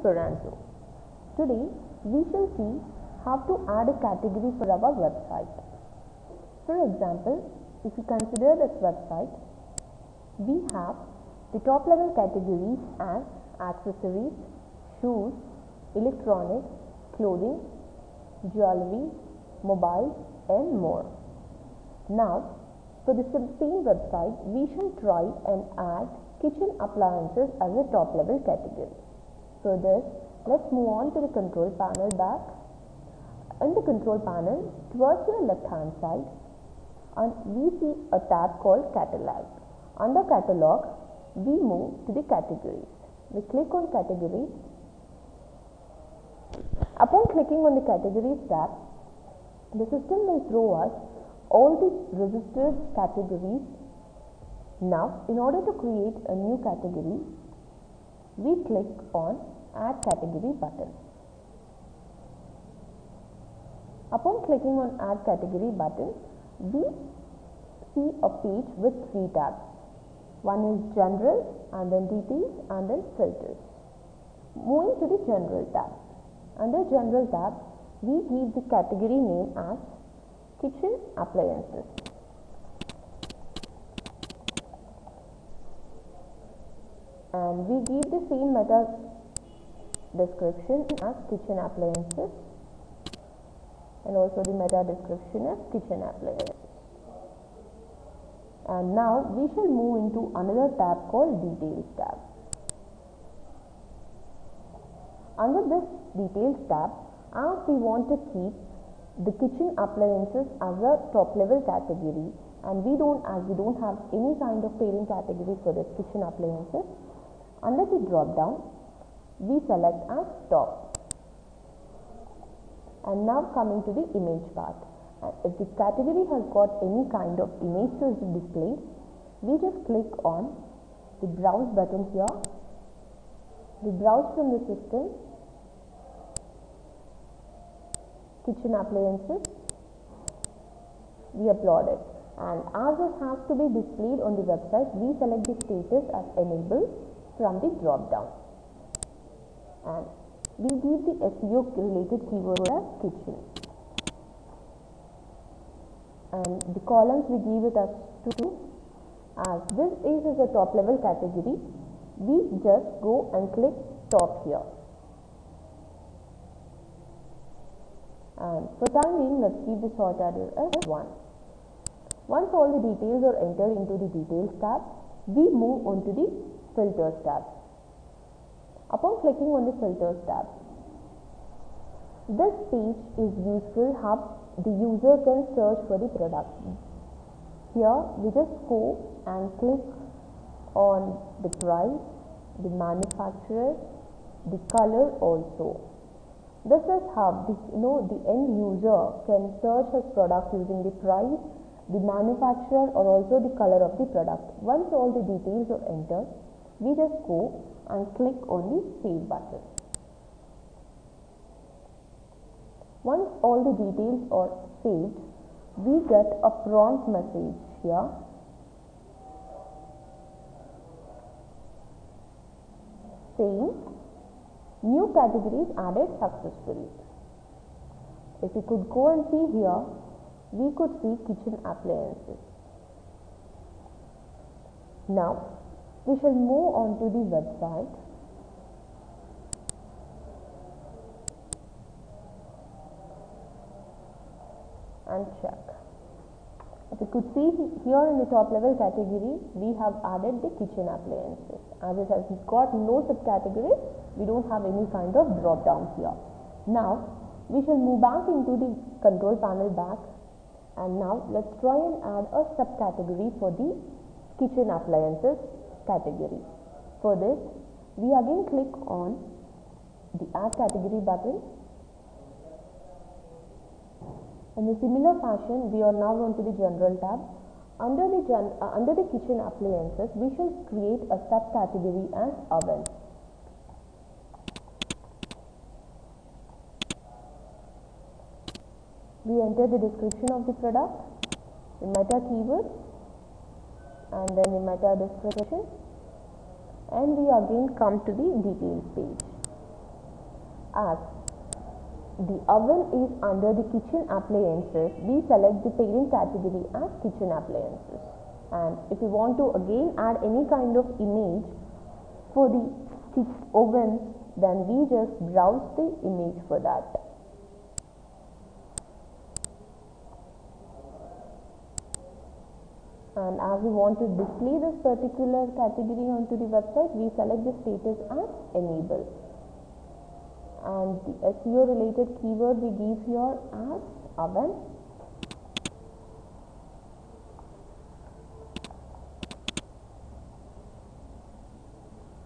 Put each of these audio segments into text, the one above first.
Esperanto. Today we shall see how to add a category for our website. For example, if you consider this website, we have the top level categories as accessories, shoes, electronics, clothing, jewelry, mobile and more. Now, for the same website, we shall try and add kitchen appliances as a top level category. For this, let's move on to the control panel back. In the control panel, towards your left hand side, and we see a tab called Catalog. Under Catalog, we move to the categories. We click on Categories. Upon clicking on the Categories tab, the system will throw us all the registered categories. Now, in order to create a new category, we click on Add Category button. Upon clicking on Add Category button, we see a page with 3 tabs. One is General, and then Details, and then Filters. Moving to the General tab. Under General tab, we give the category name as Kitchen Appliances. And we give the same meta description as Kitchen Appliances, and also the meta description as Kitchen Appliances. And now we shall move into another tab called Details tab. Under this Details tab, as we want to keep the kitchen appliances as a top level category, and we don't have any kind of parent category for this kitchen appliances, under the drop down we select as top. And now coming to the image part, if the category has got any kind of image to display, we just click on the browse button here. We browse from the system, kitchen appliances, we upload it, and as this has to be displayed on the website, we select the status as enable from the drop down, and we give the SEO related keyword as kitchen, and the columns we give it as 2. As this is a top level category, we just go and click top here, and for time being, let's keep the sort order as 1. Once all the details are entered into the Details tab, we move on to the Filters tab. Upon clicking on the Filters tab, this page is useful how the user can search for the product. Here we just go and click on the price, the manufacturer, the color also. This is how the end user can search his product using the price, the manufacturer, or also the color of the product. Once all the details are entered, we just go and click on the Save button. Once all the details are saved, we get a prompt message here saying new categories added successfully. If we could go and see here, we could see kitchen appliances. Now we shall move on to the website and check. If you could see here in the top level category, we have added the kitchen appliances. As it has got no subcategory, we don't have any kind of drop down here. Now we shall move back into the control panel back, and now let's try and add a subcategory for the kitchen appliances category. For this, we again click on the Add Category button. In a similar fashion, we are now on to the General tab. Under the kitchen appliances, we shall create a subcategory as oven. We enter the description of the product, the meta keyword, and then the meta description, and we again come to the details page. As the oven is under the kitchen appliances, we select the parent category as kitchen appliances. And if you want to again add any kind of image for the oven, then we just browse the image for that. And as we want to display this particular category onto the website, we select the status as enable. And the SEO related keyword we give here as oven.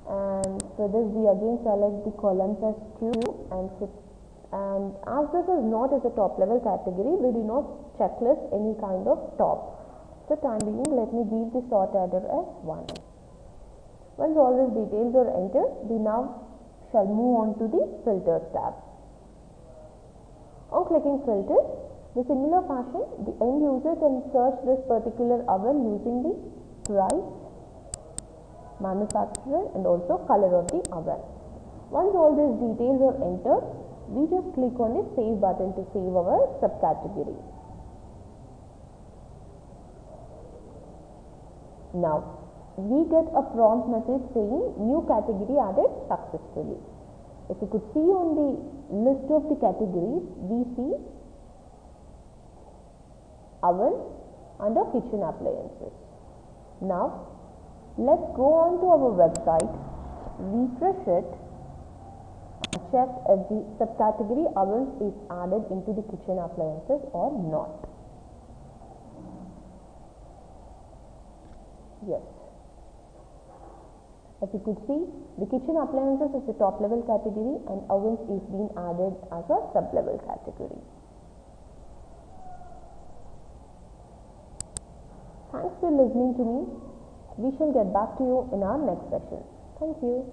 And for this we again select the columns as true, and as this is not as a top level category, we do not checklist any kind of top. For time being, let me give the sort header as 1. Once all these details are entered, we now shall move on to the filters tab. On clicking filters, the similar fashion, the end user can search this particular oven using the price, manufacturer and also color of the oven. Once all these details are entered, we just click on the save button to save our subcategory. Now, we get a prompt message saying new category added successfully. If you could see on the list of the categories, we see oven under kitchen appliances. Now, let's go on to our website, refresh it, and check if the subcategory ovens is added into the kitchen appliances or not. Yes. As you could see, the kitchen appliances is the top level category and ovens is being added as a sub level category. Thanks for listening to me. We shall get back to you in our next session. Thank you.